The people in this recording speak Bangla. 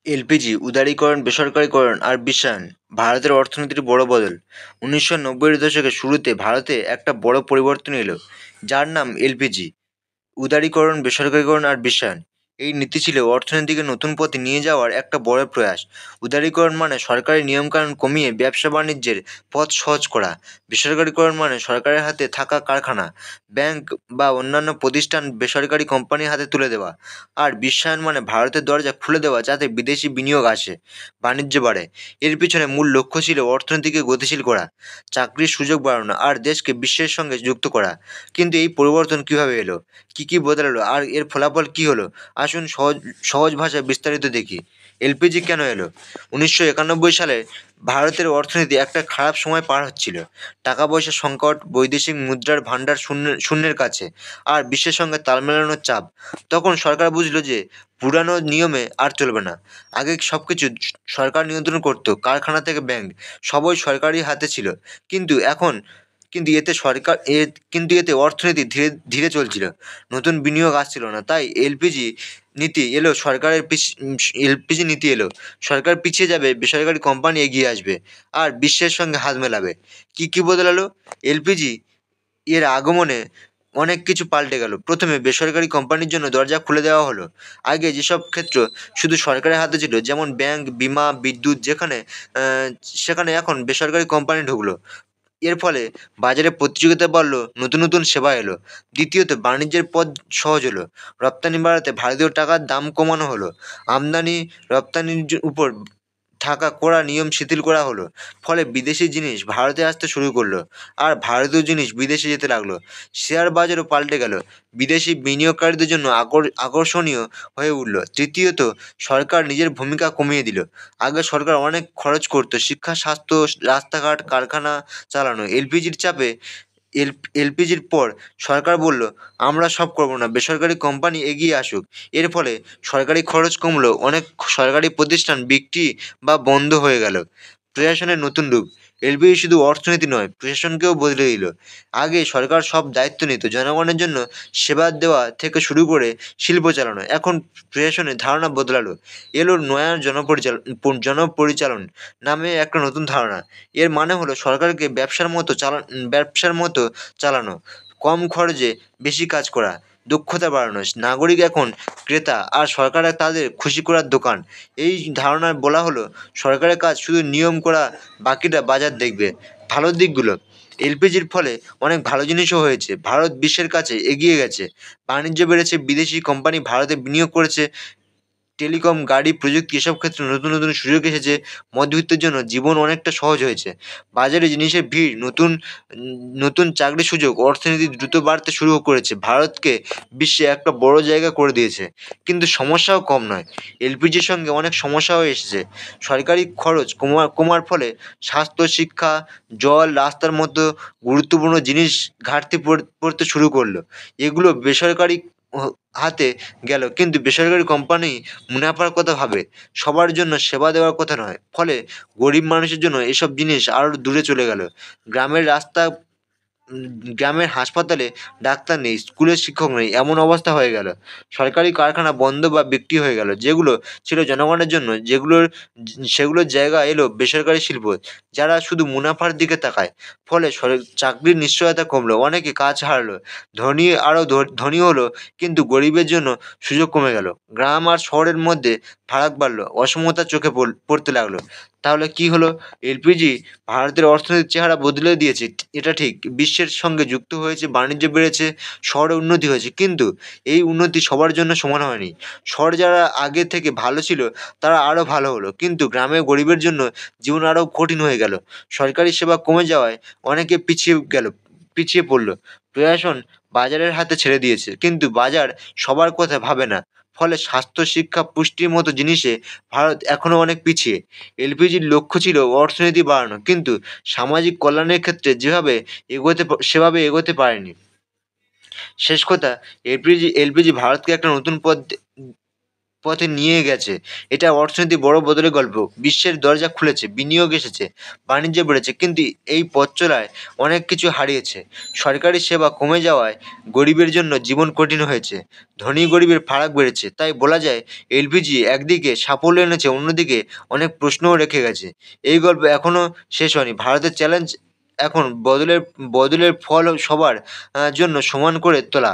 এলপিজি উদারীকরণ, বেসরকারীকরণ আর বিশ্বায়ন ভারতের অর্থনীতির বড় বদল। 1990-এর দশকের শুরুতে ভারতে একটা বড় পরিবর্তন এলো, যার নাম এলপিজি উদারীকরণ, বেসরকারীকরণ আর বিশ্বায়ন। এই নীতি ছিল অর্থনীতিকে নতুন পথে নিয়ে যাওয়ার একটা বড় প্রয়াস। উদারীকরণ মানে সরকারি নিয়মকানুন কমিয়ে ব্যবসা বাণিজ্যের পথ সহজ করা। বেসরকারীকরণ মানে সরকারের হাতে থাকা কারখানা, ব্যাংক বা অন্যান্য প্রতিষ্ঠান বেসরকারি কোম্পানির হাতে তুলে দেওয়া। আর বিশ্বায়ন মানে ভারতের দরজা খুলে দেওয়া যাতে বিদেশি বিনিয়োগ আসে, বাণিজ্য বাড়ে। এর পিছনে মূল লক্ষ্য ছিল অর্থনীতিকে গতিশীল করা, চাকরির সুযোগ বাড়ানো আর দেশকে বিশ্বের সঙ্গে যুক্ত করা। কিন্তু এই পরিবর্তন কিভাবে এলো, কি বদলালো আর এর ফলাফল কি হলো? আসুন সহজ সহজ ভাষায় বিস্তারিত দেখি। এলপিজি কেন এলো? 1991 সালে ভারতের অর্থনীতি একটা খারাপ সময় পার হচ্ছিল। টাকা পয়সার সংকট, বৈদেশিক মুদ্রার ভান্ডার শূন্যের কাছে, আর বিশ্বের সঙ্গে তাল মেলানোর চাপ। তখন সরকার বুঝলো যে পুরানো নিয়মে আর চলবে না। আগে সবকিছু সরকার নিয়ন্ত্রণ করতো, কারখানা থেকে ব্যাংক, সবই সরকারি হাতে ছিল। কিন্তু এখন কিন্তু এতে সরকার এ কিন্তু এতে অর্থনীতি ধীরে ধীরে চলছিল। নতুন বিনিয়োগ আসছিল না। তাই এলপিজি নীতি এলো। সরকার পিছিয়ে যাবে, বেসরকারি কোম্পানি এগিয়ে আসবে আর বিশ্বের সঙ্গে হাত মেলাবে। কি বদলালো? এলপিজি এর আগমনে অনেক কিছু পাল্টে গেল। প্রথমে বেসরকারি কোম্পানির জন্য দরজা খুলে দেওয়া হলো। আগে যেসব ক্ষেত্র শুধু সরকারের হাতে ছিল, যেমন ব্যাংক, বীমা, বিদ্যুৎ, সেখানে এখন বেসরকারি কোম্পানি ঢুকলো। এর ফলে বাজারে প্রতিযোগিতা বাড়লো, নতুন সেবা এলো। দ্বিতীয়ত, বাণিজ্যের পথ সহজ হলো। রপ্তানি বাড়াতে ভারতীয় টাকার দাম কমানো হলো। আমদানি রপ্তানির উপর থাকা কড়া নিয়ম শিথিল করা হলো। ফলে বিদেশি জিনিস ভারতে আসতে শুরু করলো আর ভারতীয় জিনিস বিদেশে যেতে লাগলো। শেয়ার বাজারও পাল্টে গেল, বিদেশি বিনিয়োগকারীদের জন্য আকর্ষণীয় হয়ে উঠল। তৃতীয়ত, সরকার নিজের ভূমিকা কমিয়ে দিল। আগে সরকার অনেক খরচ করতো শিক্ষা, স্বাস্থ্য, রাস্তাঘাট, কারখানা চালানো। এলপিজির চাপে এল এলপিজির পর সরকার বলল, আমরা সব করবো না, বেসরকারি কোম্পানি এগিয়ে আসুক। এর ফলে সরকারি খরচ কমলো, অনেক সরকারি প্রতিষ্ঠান বিক্রি বা বন্ধ হয়ে গেল। প্রশাসনের নতুন রূপ। এলপিজি শুধু অর্থনীতি নয়, প্রশাসনকেও বদলে দিল। আগে সরকার সব দায়িত্ব নিত, জনগণের জন্য সেবা দেওয়া থেকে শুরু করে শিল্প চালানো। এখন প্রশাসনের ধারণা বদলালো। এলো নয়া জনপরিচালন নামে একটা নতুন ধারণা। এর মানে হলো সরকারকে ব্যবসার মতো চালানো, কম খরচে বেশি কাজ করা, দক্ষতা বাড়ানো। নাগরিক এখন ক্রেতা আর সরকার তাদের খুশি করার দোকান। এই ধারণায় বলা হলো, সরকারের কাজ শুধু নিয়ম করা, বাকিটা বাজার দেখবে। ভালো দিকগুলো: এলপিজির ফলে অনেক ভালো জিনিসও হয়েছে। ভারত বিশ্বের কাছে এগিয়ে গেছে, বাণিজ্য বেড়েছে, বিদেশি কোম্পানি ভারতে বিনিয়োগ করেছে, টেলিকম, গাড়ি, প্রযুক্তি এসব ক্ষেত্রে নতুন সুযোগ এসেছে। মধ্যবিত্তের জন্য জীবন অনেকটা সহজ হয়েছে। বাজারে জিনিসের ভিড়, নতুন চাকরির সুযোগ, অর্থনীতি দ্রুত বাড়তে শুরু করেছে। ভারতকে বিশ্বে একটা বড় জায়গা করে দিয়েছে। কিন্তু সমস্যাও কম নয়। এলপিজির সঙ্গে অনেক সমস্যাও এসেছে। সরকারি খরচ কমার ফলে স্বাস্থ্য, শিক্ষা, জল, রাস্তার মতো গুরুত্বপূর্ণ জিনিস ঘাটতি পড়তে শুরু করলো। এগুলো বেসরকারি হাতে গেল, কিন্তু বেসরকারি কোম্পানি মুনাফার কথা ভাবে, সবার জন্য সেবা দেওয়ার কথা নয়। ফলে গরিব মানুষের জন্য এসব জিনিস আরও দূরে চলে গেল। গ্রামের রাস্তা গ্রামের হাসপাতালে ডাক্তার নেই, স্কুলের শিক্ষক নেই, এমন অবস্থা হয়ে গেল। সরকারি কারখানা বন্ধ বা বিক্রি হয়ে গেল, যেগুলো ছিল জনগণের জন্য। সেগুলোর জায়গা এলো বেসরকারি শিল্প, যারা শুধু মুনাফার দিকে তাকায়। ফলে চাকরির নিশ্চয়তা কমলো, অনেকে কাজ হারালো। ধনী হলো, কিন্তু গরিবের জন্য সুযোগ কমে গেল। গ্রাম আর শহরের মধ্যে ফারাক বাড়লো, অসমতা চোখে পড়তে লাগলো। তাহলে কি হলো? এলপিজি ভারতের অর্থনীতির চেহারা বদলে দিয়েছে, এটা ঠিক। বিশ্বের সঙ্গে যুক্ত হয়েছে, বাণিজ্য বেড়েছে, শহরে উন্নতি হয়েছে। কিন্তু এই উন্নতি সবার জন্য সমান হয়নি। শহর যারা আগে থেকে ভালো ছিল, তারা আরও ভালো হলো, কিন্তু গ্রামের গরিবের জন্য জীবন আরও কঠিন হয়ে গেল। সরকারি সেবা কমে যাওয়ায় অনেকে পিছিয়ে পড়ল। প্রশাসন বাজারের হাতে ছেড়ে দিয়েছে, কিন্তু বাজার সবার কথা ভাবে না। ফলে স্বাস্থ্য, শিক্ষা, পুষ্টির মতো জিনিসে ভারত এখনও অনেক পিছিয়ে। এলপিজির লক্ষ্য ছিল অর্থনীতি বাড়ানো, কিন্তু সামাজিক কল্যাণের ক্ষেত্রে সেভাবে এগোতে পারেনি। শেষ কথা, এলপিজি ভারতকে একটা নতুন পথে নিয়ে গেছে। এটা অর্থনীতি বড় বদলের গল্প। বিশ্বের দরজা খুলেছে, বিনিয়োগ এসেছে, বাণিজ্য বেড়েছে, কিন্তু এই পথ চলায় অনেক কিছু হারিয়েছে। সরকারি সেবা কমে যাওয়ায় গরিবের জন্য জীবন কঠিন হয়েছে, ধনী গরিবের ফারাক বেড়েছে। তাই বলা যায় এলপিজি একদিকে সাফল্য এনেছে, অন্যদিকে অনেক প্রশ্নও রেখে গেছে। এই গল্প এখনও শেষ হয়নি। ভারতের চ্যালেঞ্জ এখন বদলের ফল সবার জন্য সমান করে তোলা।